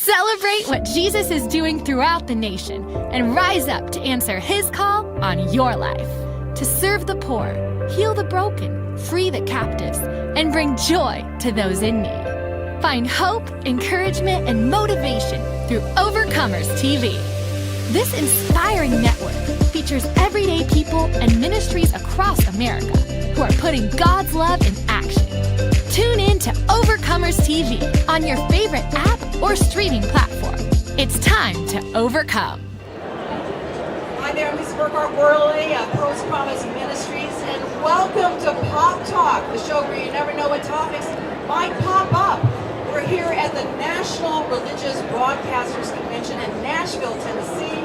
Celebrate what Jesus is doing throughout the nation and rise up to answer His call on your life. To serve the poor, heal the broken, free the captives, and bring joy to those in need. Find hope, encouragement, and motivation through Overcomers TV. This inspiring network features everyday people and ministries across America who are putting God's love in action. Tune in to Overcomers TV on your favorite app or streaming platform. It's time to overcome. Hi there, I'm Ms. Burkhart Worley of Pearls Promise Ministries, and welcome to Pop Talk, the show where you never know what topics might pop up. We're here at the National Religious Broadcasters Convention in Nashville, Tennessee.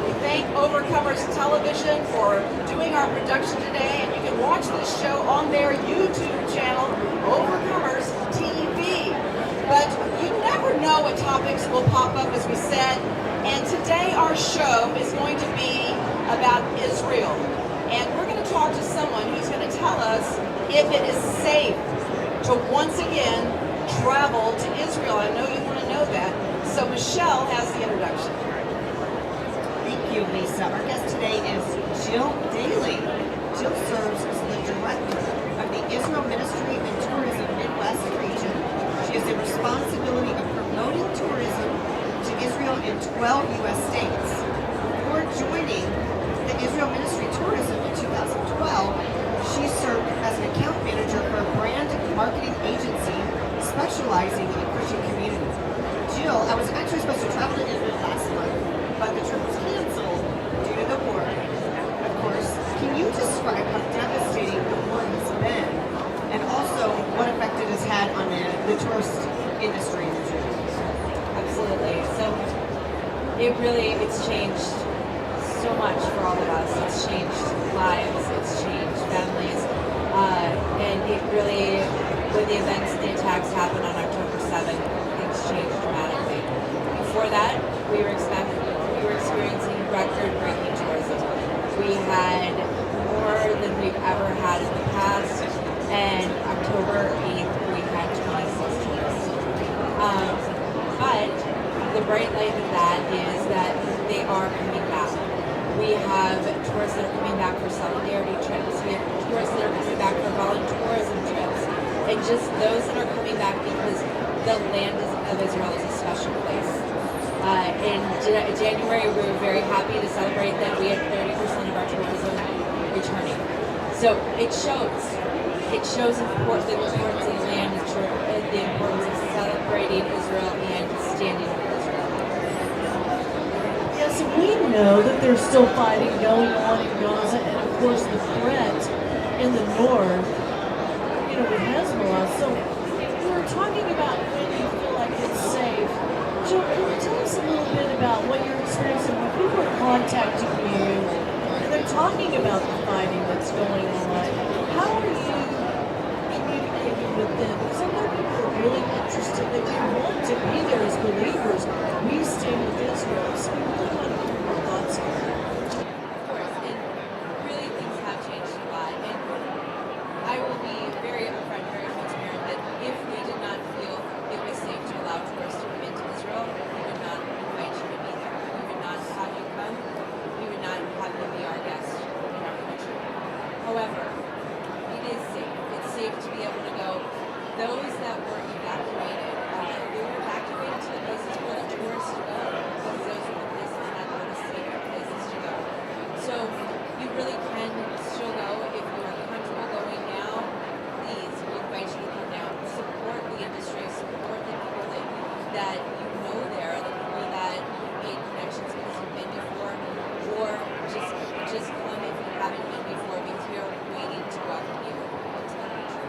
We thank Overcomers Television for doing our production today, and you can watch this show on their YouTube channel, Overcomers TV. But you never know what topics will pop up, as we said, and today our show is going to be about Israel. And we're going to talk to someone who's going to tell us if it is safe to once again travel to Israel. I know you want to know that. So Michelle has the introduction. Thank you, Lisa. Our guest today is Jill Daly. Jill serves as the director of the Israel Ministry and Tourism Midwest region. She has the responsibility of promoting tourism to Israel in 12 U.S. states. Before joining the Israel Ministry Tourism in 2012, she served as an account manager for a brand marketing agency specializing in the Christian community. Jill, I was actually supposed to travel to Israel last month, but the trip was canceled due to the war. Of course, can you describe how devastating the war has been, and also what effect it has had on the tourist industry in Israel? Absolutely. So it's changed so much for all of us. It's changed lives, it's changed families, and it really, when the events, the attacks happened on October 7th, things changed dramatically. Before that, we were experiencing record-breaking tourism. We had more than we've ever had in the past, and October 8th, we had 26 tourists. But the bright light of that is that they are coming back. We have tourists that are coming back for solidarity trips. We have tourists that are coming back for volunteerism trips. And just those that are coming back because the land of Israel is a special place. In January, we were very happy to celebrate that we had 30% of our tourism returning. So it shows the importance of the land, the importance of celebrating Israel and standing with Israel. Yes, we know that there's still fighting going on in Gaza, and of course the threat in the north, with Hezbollah. So we were talking about when you feel like it's safe. Jill, can you tell us a little bit about what you're experiencing when people are contacting you and they're talking about the fighting that's going on? How are you communicating with them? Because I know people are really interested, that we want to be there as believers. We stand with Israel, so we really want to hear your thoughts on that. Of course, and really things have changed a lot. And I will be very upfront, very transparent that if we did not feel it was safe to allow tourists to come into Israel, we would not invite you to be there. We would not have you come. We would not have you be our guest in our country. However, it is safe. It's safe to be able to go. Those that were evacuated, they were evacuated to the places where the tourists go, because those are the places that are the safe places to go. So you really can still go if you are comfortable going now. Please, we invite you to come down. Support the industry, support the people that you know there, the people that you made connections because you've been before, or just come if you haven't been before, because we are waiting to welcome you into the country.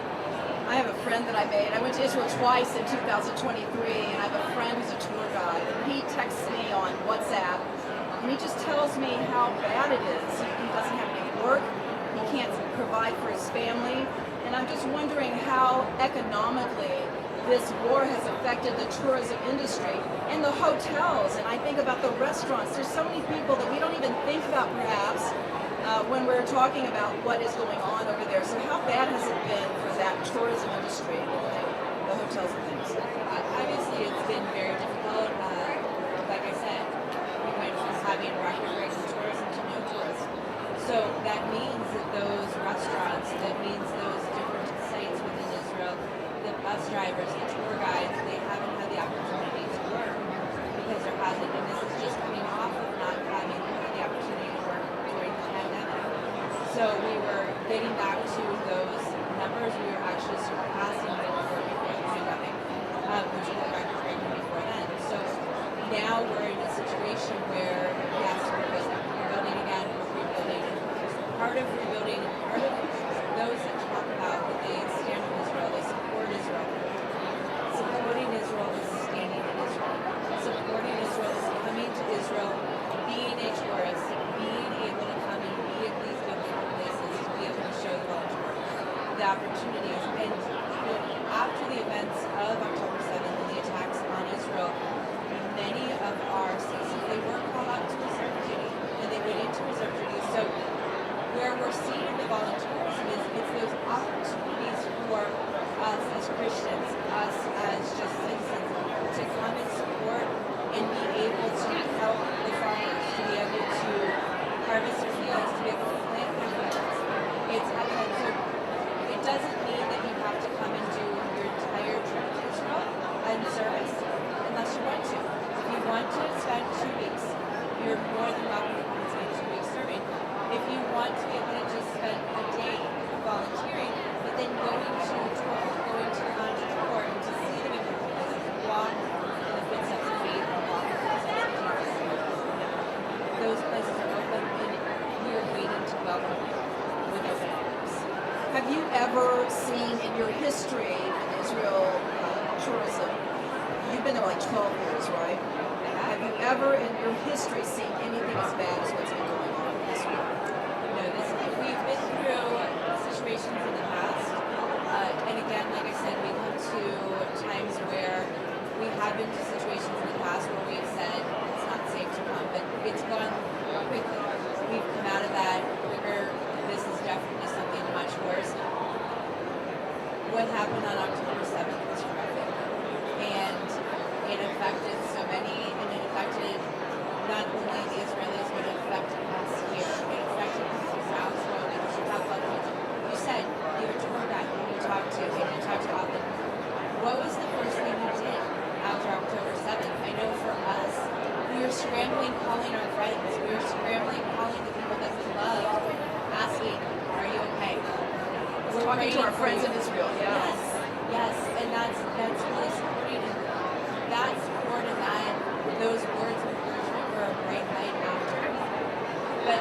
I have a friend that I made. I went to Israel twice in 2023, and I have a friend who's a tour guide, and he texts me on WhatsApp, and he just tells me how bad it is. He doesn't have any work. He can't provide for his family, and I'm just wondering how economically this war has affected the tourism industry and the hotels. And I think about the restaurants. There's so many people that we don't even think about, perhaps, when we're talking about what is going on over there. So how bad has it been for that tourism industry, the hotels and things? Obviously, it's been very difficult. that means that those restaurants, that means those different sites within Israel, the bus drivers, the tour guides, they haven't had the opportunity to work because there hasn't, and this is just coming off of not having the opportunity to work during the pandemic. So we were getting back to those numbers. We were actually surpassing what we were before the pandemic, which was a record breaking before then. So now we're in a situation where, yes, we're rebuilding again, we're rebuilding. Part of rebuilding, part of those that talk about that they stand with Israel, they support Israel. Supporting Israel is standing in Israel. Supporting Israel is coming to Israel, being a tourist, being able to come and be at these beautiful places, to be able to show the world the opportunities. And after the events of October 7th and the attacks on Israel, many of our citizens, they were called out to reserve duty, and they went into reserve duty. So where we're seeing the volunteerism is it's those opportunities for us as Christians, us as just citizens, to come and support and be able to help the farmers, to be able to harvest their fields, to be able to plant their fields. It's happening. So it doesn't mean that you have to come and do your entire trip to Israel and service unless you want to. If you want to spend 2 weeks, you're more than welcome to come and spend 2 weeks serving. If you want to be able to just spend a day volunteering, but then going to tour, going to the tour to see the different places, walk in the footsteps of faith, and walk in the footsteps of Jesus. Those places are open, and we are waiting to welcome you with open arms. Have you ever seen in your history in Israel tourism, you've been there like 12 years, right? Have you ever in your history seen anything as bad as what's been going on in Israel? No, we've been through situations in the past, and again, like I said, we come to times where we have been to situations in the past where we've said it's not safe to come, but it's gone quickly. We've come out of that quicker. This is definitely something much worse. What happened on October 7th was horrific, and it affected so many, and it affected not only the Israelis, but it affected us here. It affected people's house road, and you said you were a tour guide, and you talked to often. What was the first thing you did after October 7th? I know for us, we were scrambling, calling our friends. We were scrambling, calling the people that we love, asking, are you okay? We're Talking to our friends in Israel, yeah. Yes, and that's really supporting. That support and those words of encouragement were a bright light after. But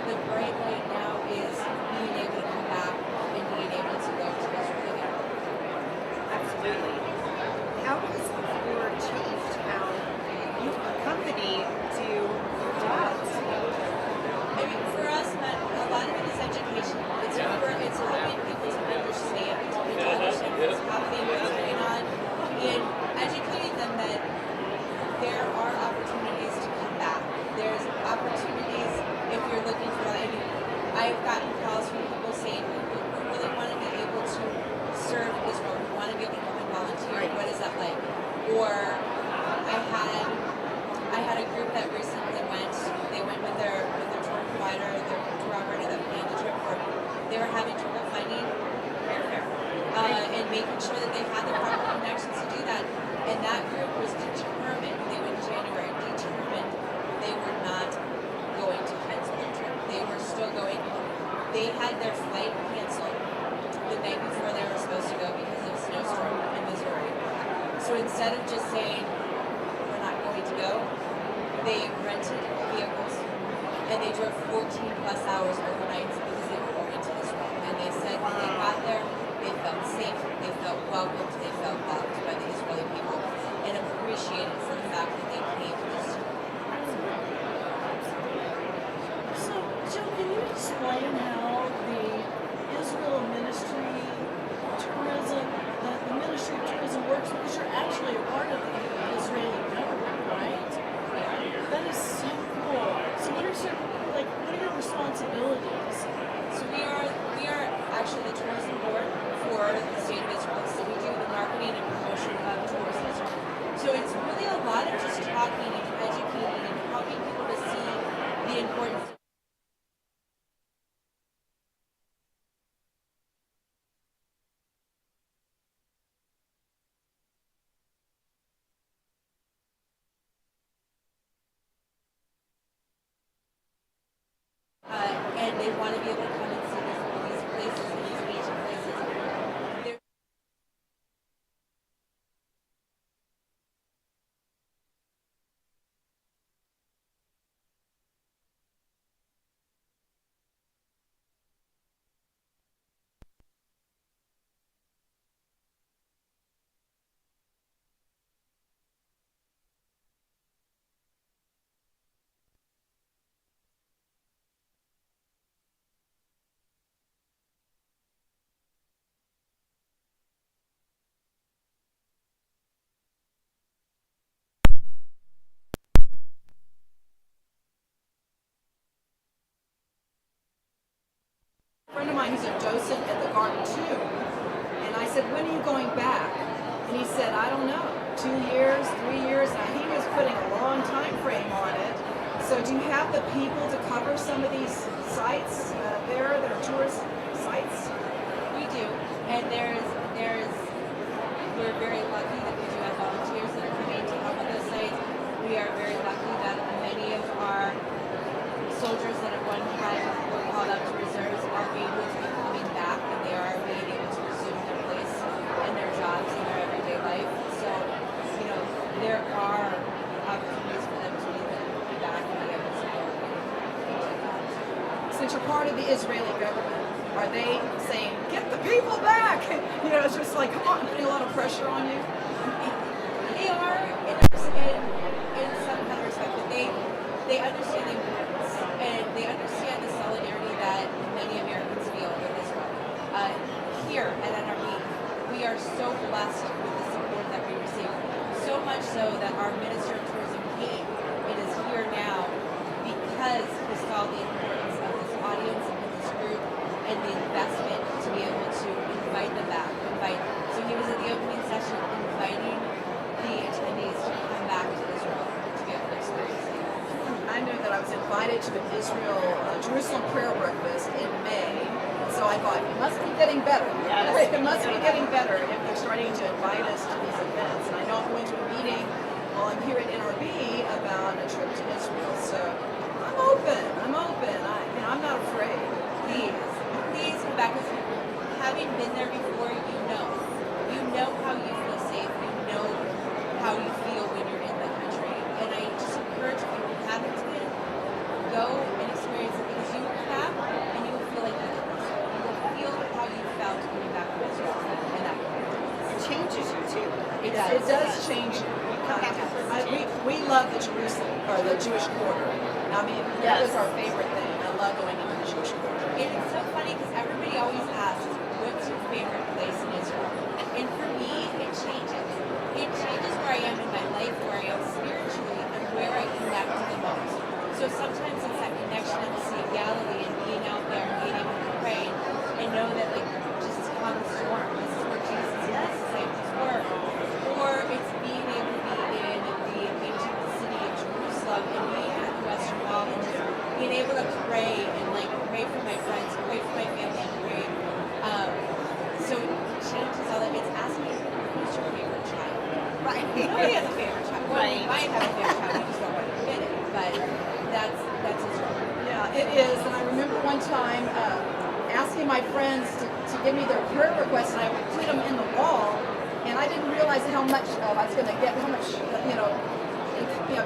the bright light now is being able to come back and being able to go to Israel again. Absolutely. How has your changed how you accompany to dogs? I mean, for us, a lot of it is education. It's helping people to understand, what's happening, what's going on, and educating them that there are opportunities to come back. There's opportunities if you're looking for that. I mean, I've gotten calls from people saying, we really want to be able to serve Israel. We want to be able to come and volunteer. Right. What is that like? Or I had a group that recently went. They went with their tour provider, their tour operator that planned the trip for. They were having trouble finding airfare and making sure that they had the proper connections to do that. And that group was determined. They went in January, determined they were not going to cancel their trip. They were still going. They had their flight canceled the night before they were supposed to go because of a snowstorm in Missouri. So instead of just saying we're not going to go, they rented vehicles and they drove 14 plus hours overnight because they were going to Israel. And they said when they got there, they felt safe, they felt welcomed, they felt loved by the Israeli people and appreciated for the fact that they came to this. So, Jill, can you explain how the Israel Ministry Tourism, the Ministry of Tourism works? Because you're actually a part of the Israeli government, right? That is so cool. So what are your responsibilities? So we are actually the tourism board for the state of Israel. So we do the mine who's a docent at the Garden too. And I said, when are you going back? And he said, I don't know, 2 years, 3 years. Now he was putting a long time frame on it. So do you have the people to cover some of these sites there that are tourist sites? We do, and we're very lucky that we do have volunteers that are coming to help with those sites. We are very lucky that many of our soldiers that at one time were called up to reserves are able to be coming back, and they are being able to resume their place and their jobs in their everyday life. So, there are opportunities for them to be back and be able to go. Since you're part of the Israeli government, are they saying, get the people back? It's just like, come on, putting a lot of pressure on you? They are in some kind of respect, but they understand the importance, and they understand the solidarity that many Americans feel with Israel. Here at NRB, we are so blessed with the support that we receive. So much so that our Minister of Tourism came and is here now because he saw the importance of this audience and this group and the investment to be able to invite them back. So he was at the opening session inviting the attendees to come back to Israel to be able to experience it. I know that I was invited to an Israel Jerusalem prayer breakfast in May, so I thought it must be getting better. Yes. It must be getting better if they're starting to invite us to these events. And I know I'm going to a meeting while I'm here at NRB about a trip to Israel, so I'm open. I'm not afraid. Please come back, because having been there before, you know how you feel safe, you know how you feel when you're in the country. And I just encourage people who haven't been, go and experience it, because you will come back and you will feel like you did this. You will feel how you felt coming back from Israel, and that It changes you too. It does change you. We love the Jerusalem, or the Jewish quarter. I mean, that was our favorite thing. I love going into the Jewish quarter. And it's so funny because everybody always asks, what's your favorite place in Israel? And for me, it changes. It changes where I am in my life, where I am spiritually, and where I connect the most. So sometimes it's that connection at the Sea of Galilee and being out there and being able to pray and know that, like, just calm the storm. This is where Jesus and his disciples were. Or it's being able to be in the ancient city of Jerusalem and being at the Western Wall and just being able to pray and, like, pray for my friends, pray for my family, and pray. So it changes all that. It's asking, who's your favorite child? Right. Nobody has a favorite child. Well, Right. we might have a favorite child, we just don't want to admit it. But that's Israel. Yeah, it is. And I remember one time asking my friends to give me their prayer requests, and I would put them in the wall, and I didn't realize how much I was going to get, how much,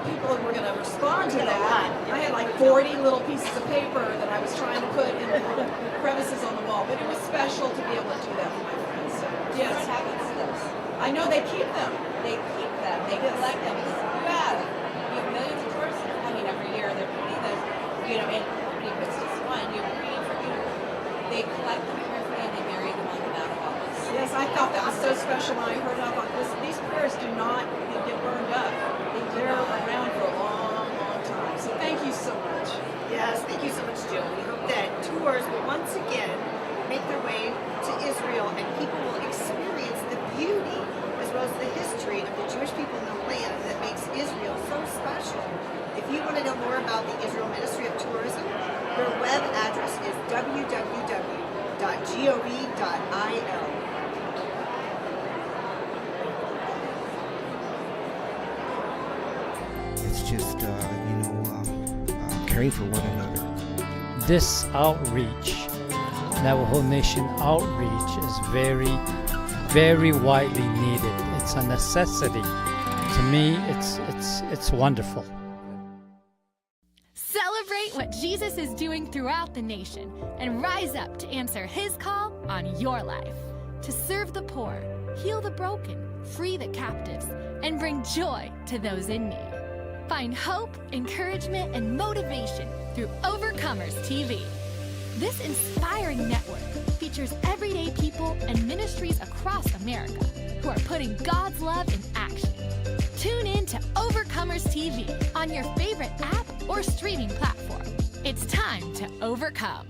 people were going to respond to that. I had like 40 little pieces of paper that I was trying to put in the little crevices on the wall, but it was special to be able to do that for my friends. So, yes, What happens to those? I know they keep them. They keep them, they collect them, because you have millions of tourists that are coming every year, they're putting those, and nobody puts just one, you're praying for they collect them carefully and they bury them on the Mount of Olives. Yes, I thought that was so special when I heard it. I thought these prayers do not get burned up. They're around for a long, long time. So thank you so much. Yes, thank you so much, Jill. We hope that tours will once again make their way to Israel and people will experience the beauty as well as the history of the Jewish people in the land that makes Israel so special. If you want to know more about the Israel Ministry of Tourism, their web address is www.gov.il. It's just, caring for one another. This outreach, Navajo Nation outreach, is very, very widely needed. It's a necessity. To me, it's wonderful. Celebrate what Jesus is doing throughout the nation and rise up to answer his call on your life. To serve the poor, heal the broken, free the captives, and bring joy to those in need. Find hope, encouragement, and motivation through Overcomers TV. This inspiring network features everyday people and ministries across America who are putting God's love in action. Tune in to Overcomers TV on your favorite app or streaming platform. It's time to overcome.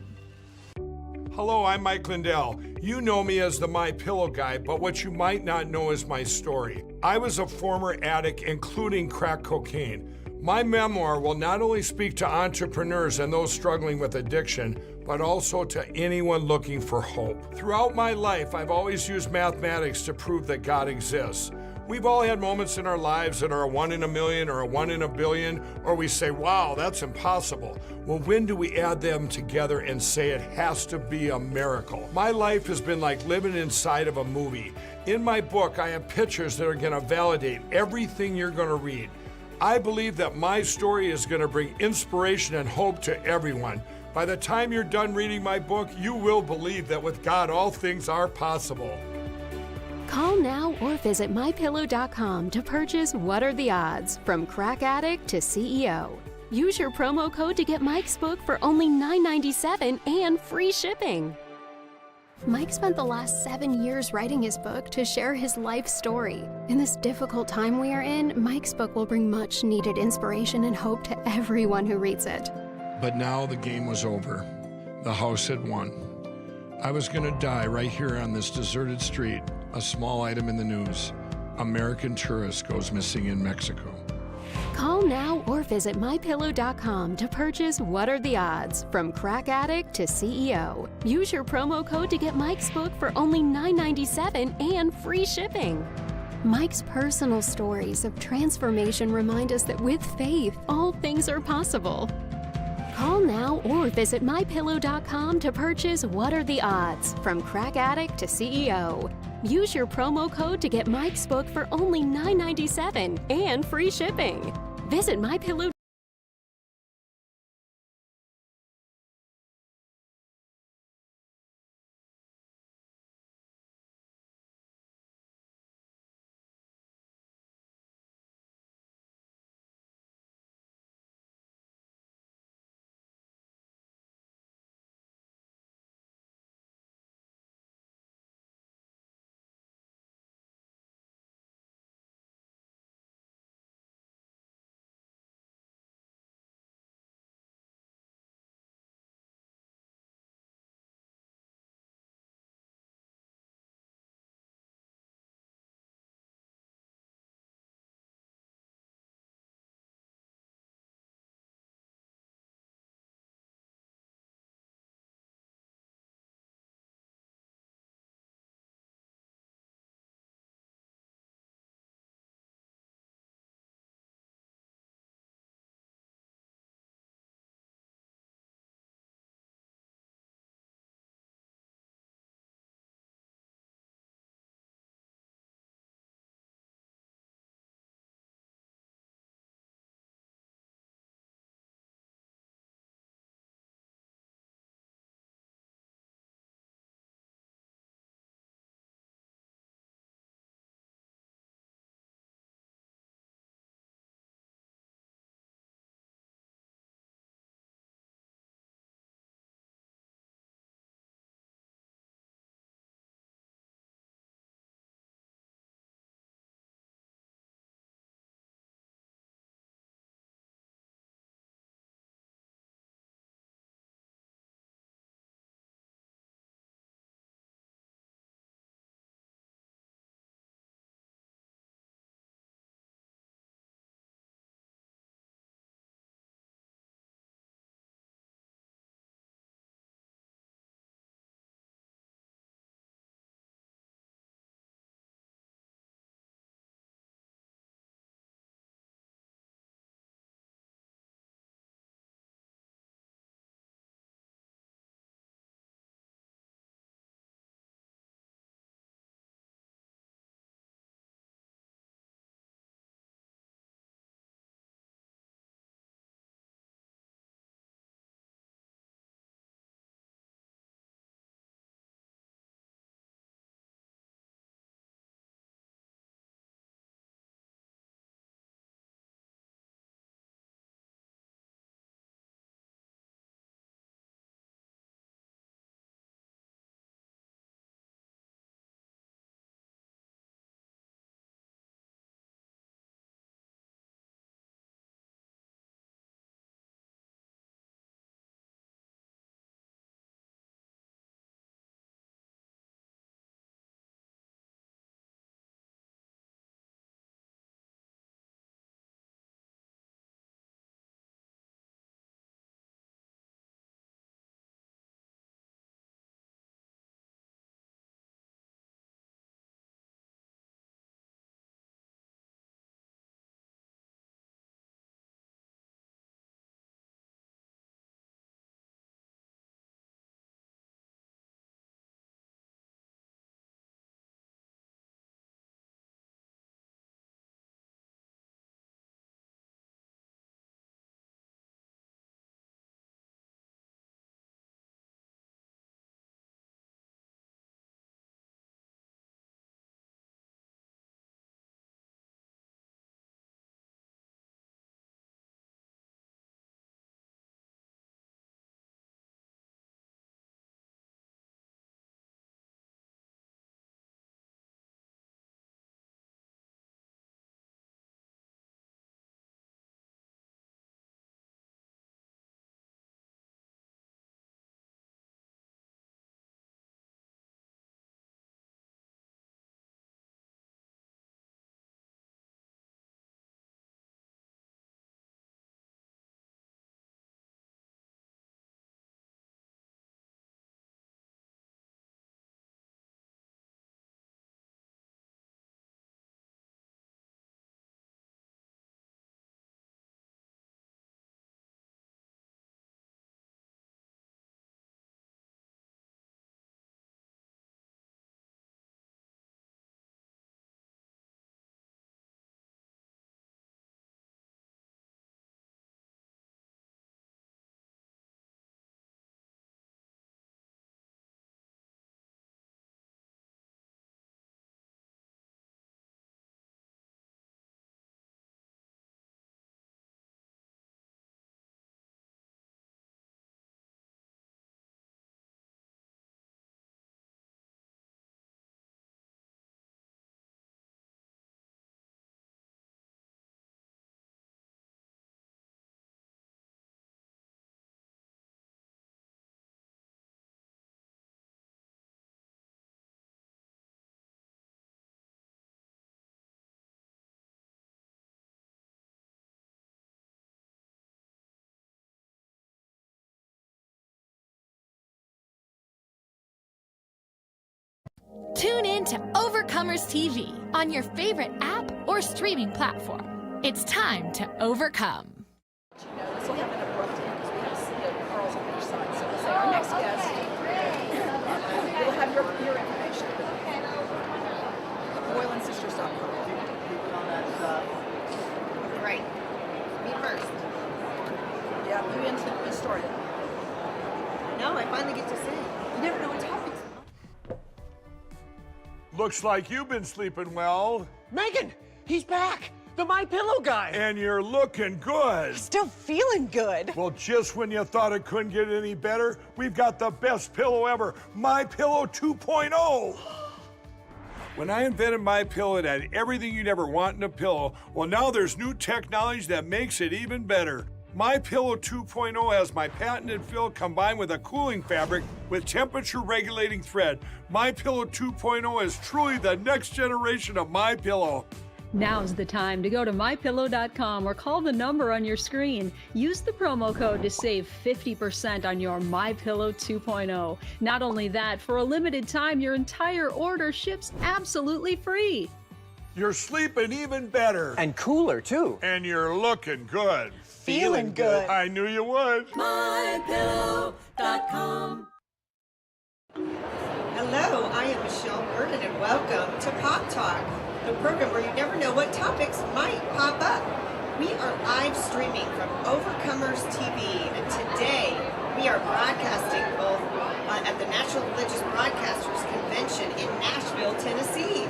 Hello, I'm Mike Lindell. You know me as the My Pillow guy, but what you might not know is my story. I was a former addict, including crack cocaine. My memoir will not only speak to entrepreneurs and those struggling with addiction, but also to anyone looking for hope. Throughout my life, I've always used mathematics to prove that God exists. We've all had moments in our lives that are a 1 in a million or a 1 in a billion, or we say, wow, that's impossible. Well, when do we add them together and say it has to be a miracle? My life has been like living inside of a movie. In my book, I have pictures that are going to validate everything you're going to read. I believe that my story is going to bring inspiration and hope to everyone. By the time you're done reading my book, you will believe that with God, all things are possible. Call now or visit MyPillow.com to purchase What Are the Odds? From Crack Addict to CEO. Use your promo code to get Mike's book for only $9.97 and free shipping. Mike spent the last 7 years writing his book to share his life story. In this difficult time we are in, Mike's book will bring much needed inspiration and hope to everyone who reads it. But now the game was over. The house had won. I was going to die right here on this deserted street. A small item in the news. American tourist goes missing in Mexico. Call now or visit MyPillow.com to purchase What Are the Odds? From Crack Addict to CEO. Use your promo code to get Mike's book for only $9.97 and free shipping. Mike's personal stories of transformation remind us that with faith, all things are possible. Call now or visit MyPillow.com to purchase What Are the Odds? From Crack Addict to CEO. Use your promo code to get Mike's book for only $9.97 and free shipping. Visit MyPillow. Tune in to Overcomers TV on your favorite app or streaming platform. It's time to overcome. This will have an abrupt end because we have the girls on each side. So we'll say our next guest. We'll have your information. BoylanSisters.com. Right. Me first. Yeah, you started. No, I finally get to say. You never know what topics. Looks like you've been sleeping well, Megan, he's back. The My Pillow guy. and you're looking good. Still feeling good. Well, just when you thought it couldn't get any better, we've got the best pillow ever, My Pillow 2.0. When I invented My Pillow, it had everything you'd ever want in a pillow. Well, now there's new technology that makes it even better. My Pillow 2.0 has my patented fill combined with a cooling fabric with temperature regulating thread. My Pillow 2.0 is truly the next generation of My Pillow. Now's the time to go to mypillow.com or call the number on your screen. Use the promo code to save 50% on your My Pillow 2.0. Not only that, for a limited time, your entire order ships absolutely free. You're sleeping even better. And cooler, too. And you're looking good. Feeling good. I knew you would. Hello, I am Michelle Burden, and welcome to Pop Talk, the program where you never know what topics might pop up. We are live streaming from Overcomers TV, and today we are broadcasting both at the National Religious Broadcasters Convention in Nashville, Tennessee.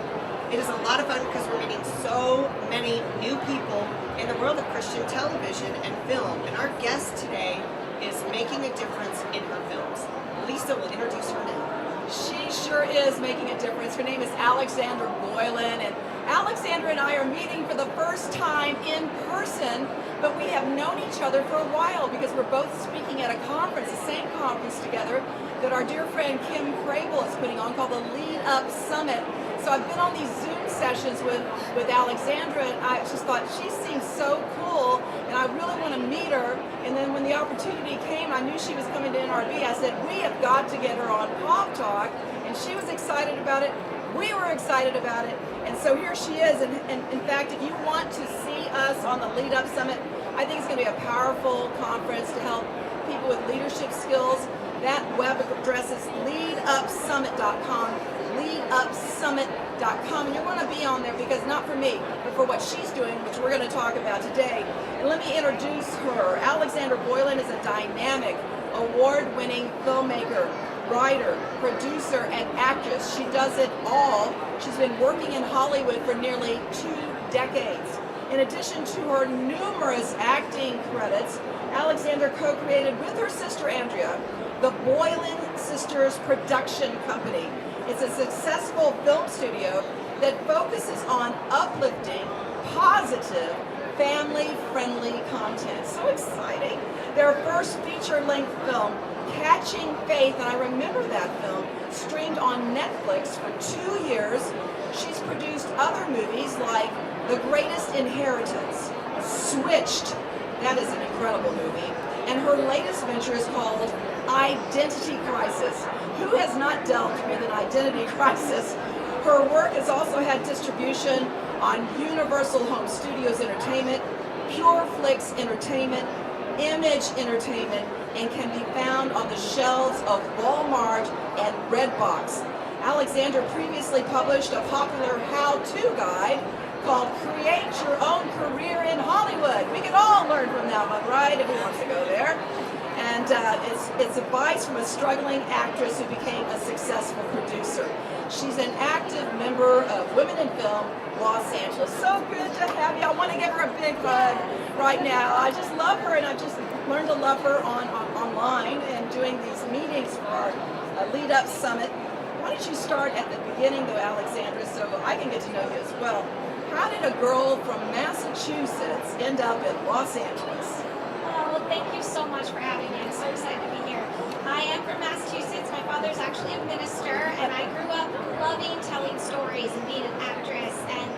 It is a lot of fun because we're meeting so many new people in the world of Christian television and film, and our guest today is making a difference in her films. Lisa will introduce her now. She sure is making a difference. Her name is Alexandra Boylan, and Alexandra and I are meeting for the first time in person, but we have known each other for a while because we're both speaking at a conference, the same conference together that our dear friend Kim Crable is putting on called the Lead Up Summit. So I've been on these Zoom sessions with Alexandra, and I just thought she seems so cool, and I really want to meet her. And then when the opportunity came, I knew she was coming to NRB. I said, we have got to get her on Pop Talk, and she was excited about it. We were excited about it, and so here she is. And in fact, if you want to see us on the Lead Up Summit, I think it's going to be a powerful conference to help people with leadership skills. That web address is leadupsummit.com. leadupsummit.com, and you're going to be on there because not for me, but for what she's doing, which we're going to talk about today. And let me introduce her. Alexandra Boylan is a dynamic, award-winning filmmaker, writer, producer, and actress. She does it all. She's been working in Hollywood for nearly 2 decades. In addition to her numerous acting credits, Alexandra co-created with her sister Andrea the Boylan Sisters Production Company. It's a successful film studio that focuses on uplifting, positive, family-friendly content. So exciting. Their first feature-length film, Catching Faith, and I remember that film, streamed on Netflix for 2 years. She's produced other movies like The Greatest Inheritance, Switched, that is an incredible movie, and her latest venture is called Identity Crisis. Who has not dealt with an identity crisis? Her work has also had distribution on Universal Home Studios Entertainment, Pure Flix Entertainment, Image Entertainment, and can be found on the shelves of Walmart and Redbox. Alexandra previously published a popular how-to guide called Create Your Own Career in Hollywood. We can all learn from that one, right? If we want to go there. And it's advice from a struggling actress who became a successful producer. She's an active member of Women in Film Los Angeles. So good to have you. I want to give her a big hug right now. I just love her, and I've just learned to love her online and doing these meetings for our Lead Up Summit. Why don't you start at the beginning, though, Alexandra, so I can get to know you as well. How did a girl from Massachusetts end up in Los Angeles? Well, thank you so much for having me. I'm so excited to be here. I am from Massachusetts. My father's actually a minister, and I grew up loving telling stories and being an actress. And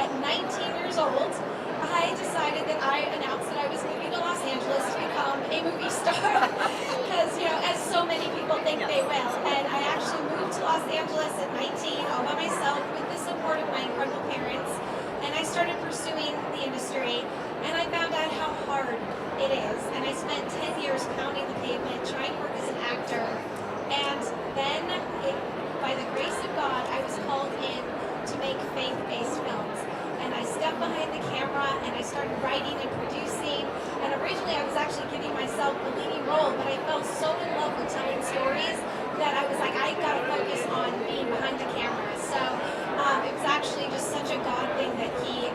at 19 years old, I decided that I announced that I was moving to Los Angeles to become a movie star. Because, you know, as so many people think they will. And I actually moved to Los Angeles at 19, writing and producing. And originally I was actually giving myself the leading role, but I fell so in love with telling stories that I was like, I gotta focus on being behind the camera. So it was actually just such a God thing that he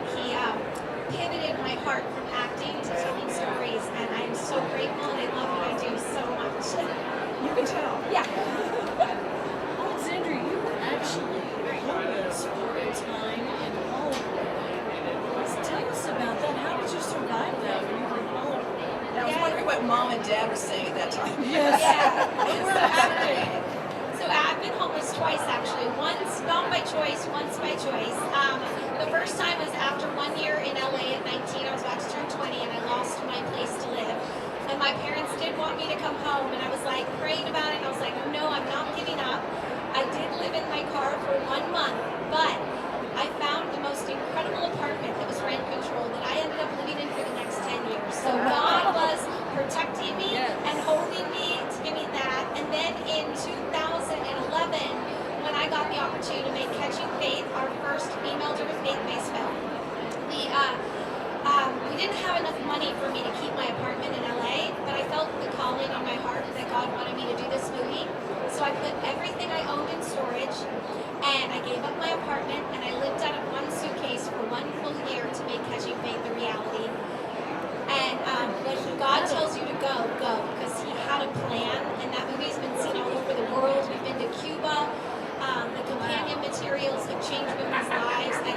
pivoted my heart from acting to telling stories, and I'm so grateful and I love what I do so much. You can tell. Yeah. Alexandra, you were actually homeless for a time in Hollywood. Tell us about that. How did you survive that when you were in Hollywood? I was wondering what Mom and Dad were saying at that time. Yes. Yeah. So I've been homeless twice actually. Once not by choice, once by choice. The first time was after 1 year in LA at 19. I was about to turn 20 and I lost my place to live. And my parents did want me to come home, and I was like praying about it. And I was like, no, I'm not giving up. I did live in my car for 1 month, but I found the most incredible apartment that was rent controlled that I ended up living in for the next 10 years. So God was protecting me and holding me to give me that. And then in 2011, when I got the opportunity to make Catching Faith, our first female-driven faith-based film, we didn't have enough money for me to keep my apartment in LA, but I felt the calling on my heart that God wanted me to do this movie. So I put everything I owned in storage, and I gave up my apartment, and I lived out of one suitcase for 1 full year to make Catching Faith a reality. And when God tells you to go, go, because he had a plan, and that movie's been seen all over the world. We've been to Cuba. The companion materials have changed women's lives, and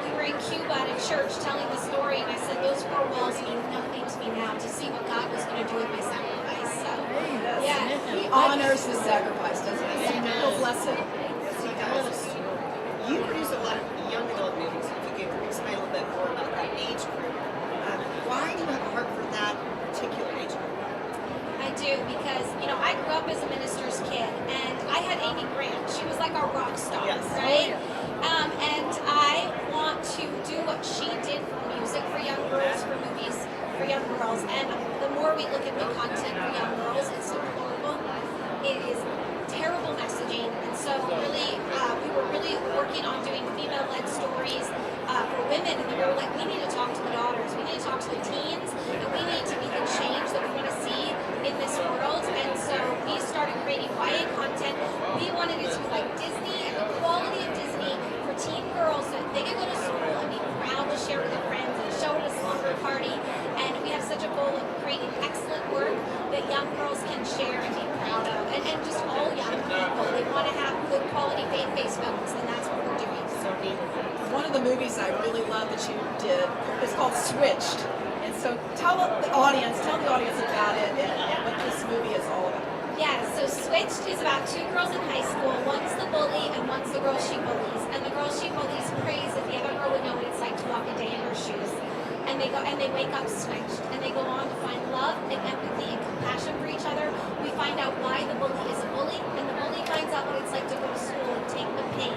we were in Cuba at a church telling the story, and I said those 4 walls mean nothing to me now to see what God was going to do with my sacrifice. So, yeah, He honors the sacrifice, doesn't he? He'll bless it. Yes, he does. You produce a lot of young adult movies. If you could explain a little bit more about that age group. Why do you have a heart for that particular age group? I do, because, I grew up as a minister's kid, and I had Amy Grant. She was like our rock star, right? And I want to do what she did for music for young girls, for movies for young girls. And the more we look at the content for young girls, it's so horrible. It is terrible messaging. And so really, we were really working on doing female-led stories for women. And then we were like, we need to talk to the daughters. We need to talk to the teens. And we need to be the change that we want to see in this world. And so we started creating YA content. We wanted it to be like Disney and the quality of Disney for teen girls so that they could go to school and be proud to share with their friends and show at a slumber party. And we have such a goal of creating excellent work that young girls can share and be proud of. And just all young people. They want to have good quality faith-based films, and that's what we're doing. So One of the movies I really love that you did is called Switched. And so tell the audience about it and what this movie is all about. Yeah, so Switched is about 2 girls in high school. One's the bully and one's the girl she bullies. And the girl she bullies prays that the other girl would know what it's like to walk a day in her shoes. And they wake up switched. And they go on to find love and empathy and compassion for each other. We find out why the bully is a bully, and the bully finds out what it's like to go to school and take the pain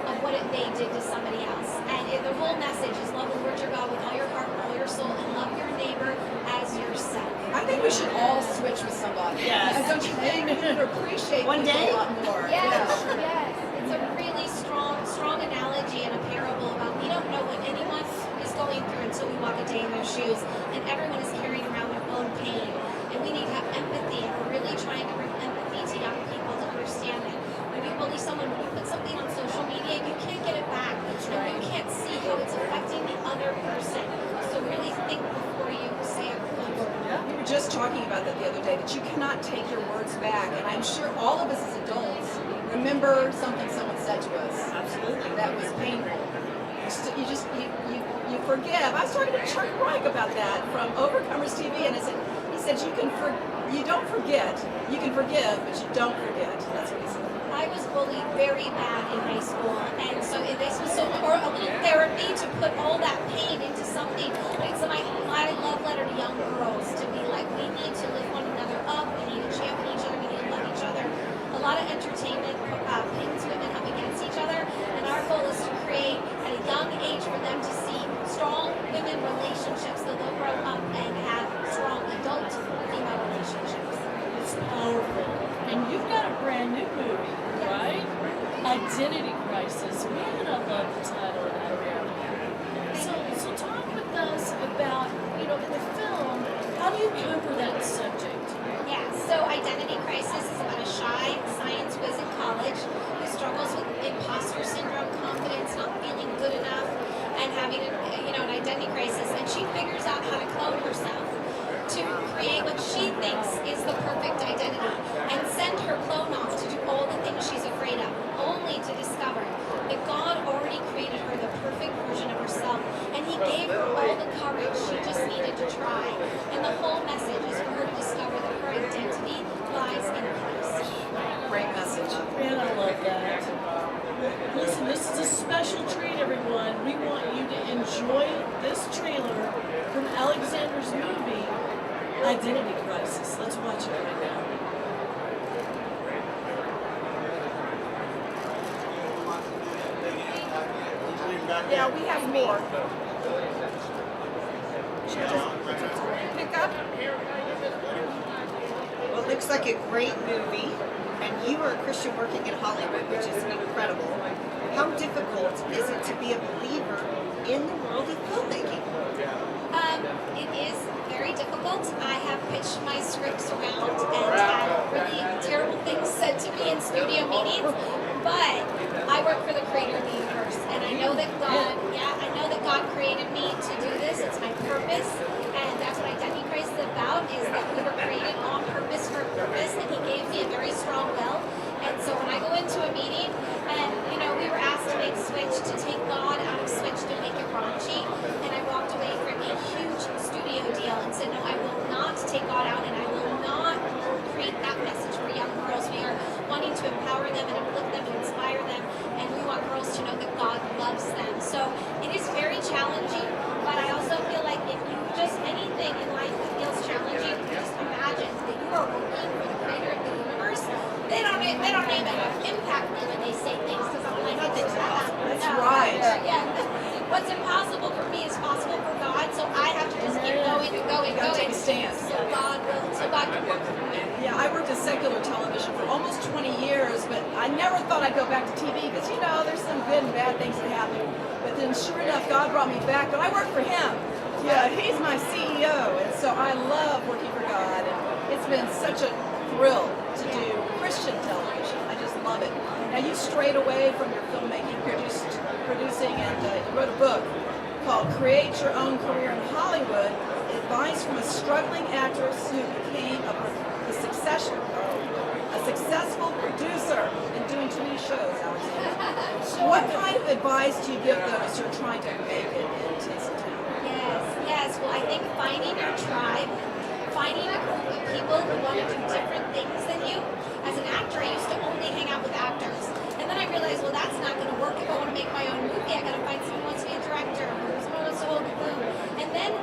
of what they did to somebody else. And the whole message is love the Lord your God with all your heart, all your soul, and love your neighbor as yourself. I think we should all switch with somebody. Yes. Don't you think? We would appreciate One people day? a lot more. Yes, yes. It's a really strong analogy and a parable about we don't know what anyone is going through until we walk a day in their shoes, and everyone is carrying around their own pain. And we need to have empathy, and we're really trying to bring empathy to young people to understand that when you bully someone, when you put something on social media, you can't get it back. And you can't see how it's affecting the other person. So really think before you say a word. We were just talking about that the other day, that you cannot take your words back. And I'm sure all of us as adults remember something someone said to us. Absolutely. That was painful. You forgive. I was talking to Chuck Reich about that from Overcomers TV, and he said you don't forget. You can forgive, but you don't forget. That's what he said. I was bullied very bad in high school, and so this was a little therapy to put all that pain into something. It's my love letter to young girls to be like, we need to lift one another up, we need to champion each other, we need to love each other. A lot of entertainment pins women up against each other, and our goal is to create at a young age for them to see strong women relationships so they'll grow up and have strong adult female relationships. It's powerful. And you've got a brand new movie, right? Identity Crisis. Man, I love the title of that. So talk with us cover that subject. Yeah, so Identity Crisis is about a shy science whiz in college who struggles with imposter syndrome, confidence, not feeling good enough, and having an identity crisis. And she figures out how to clone herself to create what she thinks is the perfect identity and send her clone off to do all the things she's afraid of, only to discover that God already created her the perfect version of herself, and He gave her all the courage she just needed to try. And the whole message is for her to discover that her identity lies in Christ. Great message. Man, I love that. Listen, this is a special treat, everyone. We want you to enjoy this trailer from Alexander's movie, Identity Crisis. Let's watch it right now. Yeah, we have more. Pick up. Well, it looks like a great movie, and you are a Christian working in Hollywood, which is incredible. How difficult is it to be a believer in the world of filmmaking? It is very difficult. I have pitched my scripts around and had really terrible things said to me in studio meetings, but I work for the creator of the universe, and I know that God created me to do this. It's my purpose, and that's what Identity Crisis is about, is that we were created on purpose for a purpose, and He gave me a very strong will. And so when I go into a meeting, and we were asked to make Switch, to take God out of Switch to make it raunchy, and I walked away from a huge studio deal and said, no, I will not take God out, and I will not create that message for young girls. We are wanting to empower them and uplift them and inspire them, and we want girls to know that God loves them. So it is very challenging, but I also feel like if you just anything in life that feels challenging, just imagine that you are working for the creator of the universe. They don't even impact me when they say things, because I'm like, That's right. Yeah. What's impossible for me is possible for God, so I have to just keep going and going and Gotta going. take a stand. So God can work for me. Yeah, I worked in secular television for almost 20 years, but I never thought I'd go back to TV because, there's some good and bad things that happen. But then sure enough, God brought me back, but I work for Him. Yeah, He's my CEO, and so I love working for God. And it's been such a thrill to do Christian television. I just love it. Now, you strayed away from your filmmaking, producing, and you wrote a book called Create Your Own Career in Hollywood, advice from a struggling actress who became a successful producer and doing TV shows, Alexander. What kind of advice do you give those who are trying to make it in Tinseltown? Yes. Well, I think finding your tribe, finding a group of people who want to do different things than you. As an actor, I used to only hang out with actors. And then I realized, well, that's not going to work if I want to make my own movie. I got to find someone who wants to be a director, or someone who wants to hold the boom. And then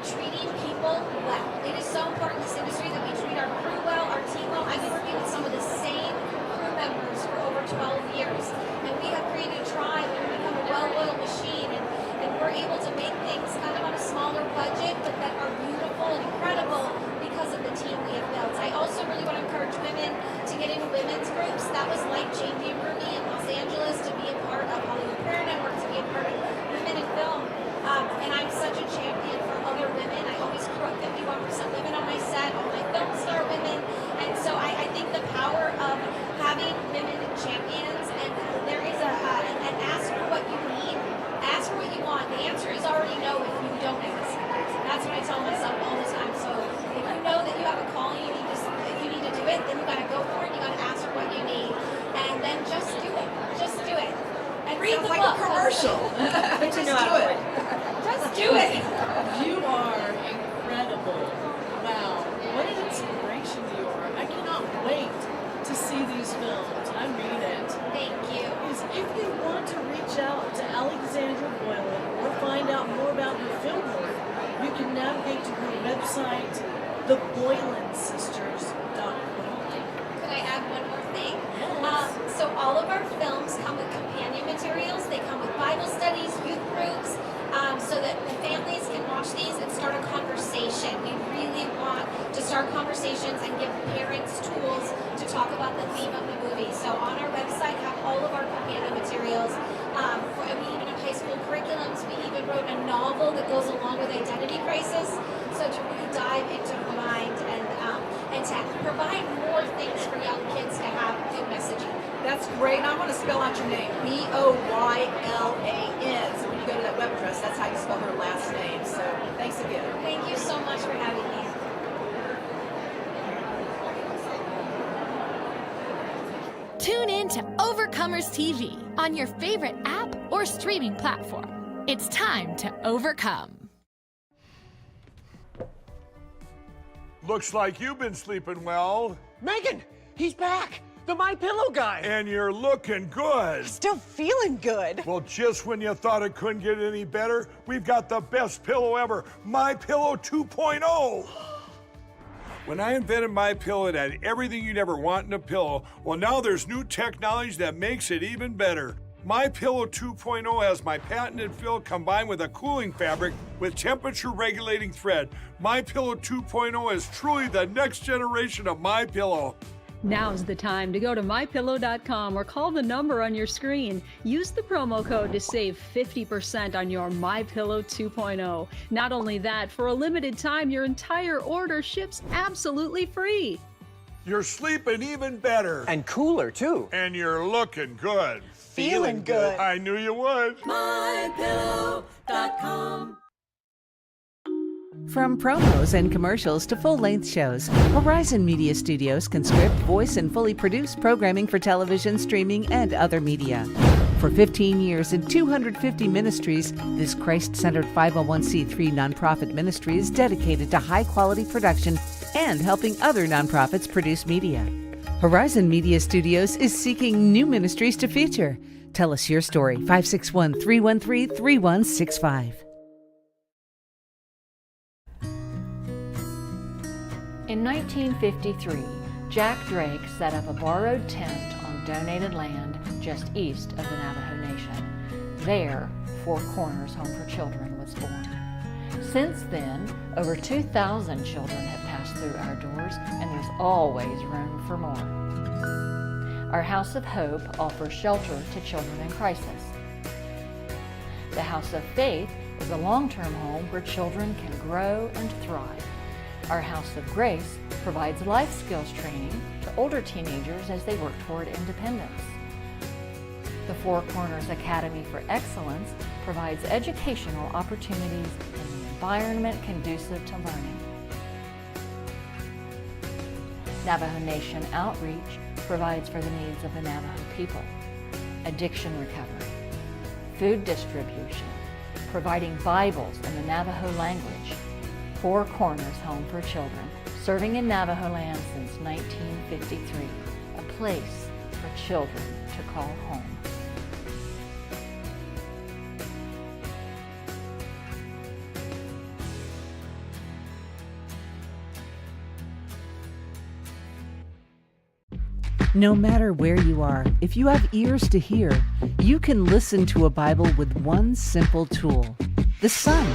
treating people well. It is so important in this industry that we treat our crew well, our team well. I've been working with some of the same crew members for over 12 years. And we have created a tribe and become a well-oiled machine. And we're able to make things kind of on a smaller budget, but that are beautiful and incredible because of the team we have built. I also really want to encourage women to get into women's groups. That was life-changing for me in Los Angeles, to be a part of Hollywood Prayer Network, to be a part of Women in Film. And I'm such a champion for other women. I always quote 51% women on my set, all my film star women. And so I think the power of having women champions, and there is and ask for what you need, ask for what you want. The answer is already no if you don't ask. That's what I tell myself all the time. So if you know that you have a calling, you need to do it, then you got to go for it. You got to ask for what you need, and then just do it. Just do it. And read the like book. a commercial. Just do it. Just do it. You are incredible. Wow. What an inspiration you are. I cannot wait to see these films. I mean it. Thank you. If you want to reach out to Alexandra Boylan or find out more about her film work, you can navigate to her website, theboylansisters.com. Could I add one more thing? Yes. So all of our films come with companion materials. They come with Bible studies, youth groups, so that the families can watch these and start a conversation. We really want to start conversations and give parents tools to talk about the theme of the movie. So on our website have all of our companion materials. We even have high school curriculums. We even wrote a novel that goes along with Identity Crisis, so to really dive into who That's great. And I want to spell out your name, Boylan. So when you go to that web address, that's how you spell her last name. So thanks again. Thank you so much for having me. Tune in to Overcomers TV on your favorite app or streaming platform. It's time to overcome. Looks like you've been sleeping well. Megan, he's back. The My Pillow guy. And you're looking good. Still feeling good. Well, just when you thought it couldn't get any better, we've got the best pillow ever, My Pillow 2.0. When I invented My Pillow, it had everything you'd ever want in a pillow. Well, now there's new technology that makes it even better. My Pillow 2.0 has my patented fill combined with a cooling fabric with temperature regulating thread. My Pillow 2.0 is truly the next generation of My Pillow. Now's the time to go to MyPillow.com or call the number on your screen. Use the promo code to save 50% on your My Pillow 2.0. Not only that, for a limited time, your entire order ships absolutely free. You're sleeping even better. And cooler, too. And you're looking good. Feeling good. I knew you would. MyPillow.com. From promos and commercials to full-length shows, Horizon Media Studios can script, voice, and fully produce programming for television, streaming, and other media. For 15 years and 250 ministries, this Christ-centered 501c3 nonprofit ministry is dedicated to high-quality production and helping other nonprofits produce media. Horizon Media Studios is seeking new ministries to feature. Tell us your story, 561-313-3165. In 1953, Jack Drake set up a borrowed tent on donated land just east of the Navajo Nation. There, Four Corners Home for Children was born. Since then, over 2,000 children have passed through our doors, and there's always room for more. Our House of Hope offers shelter to children in crisis. The House of Faith is a long-term home where children can grow and thrive. Our House of Grace provides life skills training to older teenagers as they work toward independence. The Four Corners Academy for Excellence provides educational opportunities in an environment conducive to learning. Navajo Nation Outreach provides for the needs of the Navajo people. Addiction recovery, food distribution, providing Bibles in the Navajo language. Four Corners Home for Children, serving in Navajo land since 1953, a place for children to call home. No matter where you are, if you have ears to hear, you can listen to a Bible with one simple tool, the sun.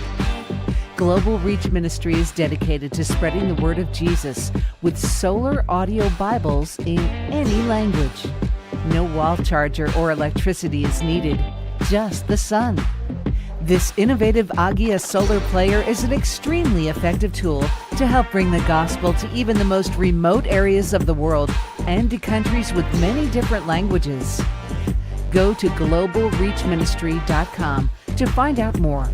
Global Reach Ministry is dedicated to spreading the word of Jesus with solar audio Bibles in any language. No wall charger or electricity is needed, just the sun. This innovative Agia solar player is an extremely effective tool to help bring the gospel to even the most remote areas of the world and to countries with many different languages. Go to globalreachministry.com to find out more.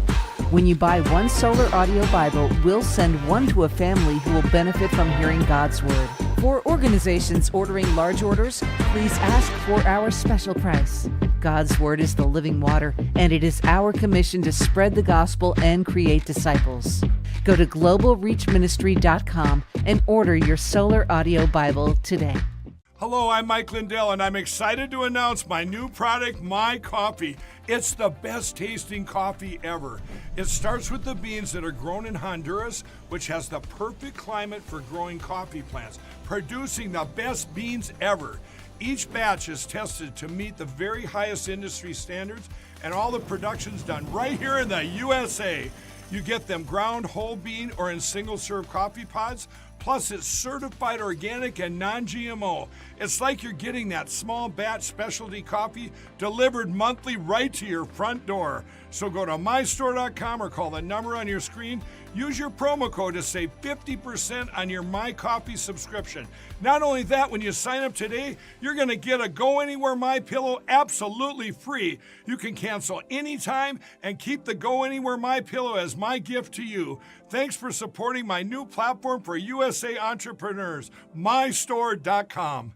When you buy one solar audio Bible, we'll send one to a family who will benefit from hearing God's Word. For organizations ordering large orders, please ask for our special price. God's Word is the living water, and it is our commission to spread the gospel and create disciples. Go to globalreachministry.com and order your solar audio Bible today. Hello, I'm Mike Lindell, and I'm excited to announce my new product, My Coffee. It's the best tasting coffee ever. It starts with the beans that are grown in Honduras, which has the perfect climate for growing coffee plants, producing the best beans ever. Each batch is tested to meet the very highest industry standards, and all the production's done right here in the USA. You get them ground whole bean or in single serve coffee pods. Plus, it's certified organic and non-GMO. It's like you're getting that small batch specialty coffee delivered monthly right to your front door. So go to mystore.com or call the number on your screen. Use your promo code to save 50% on your My Coffee subscription. Not only that, when you sign up today, you're going to get a Go Anywhere My Pillow absolutely free. You can cancel anytime and keep the Go Anywhere My Pillow as my gift to you. Thanks for supporting my new platform for USA entrepreneurs, mystore.com.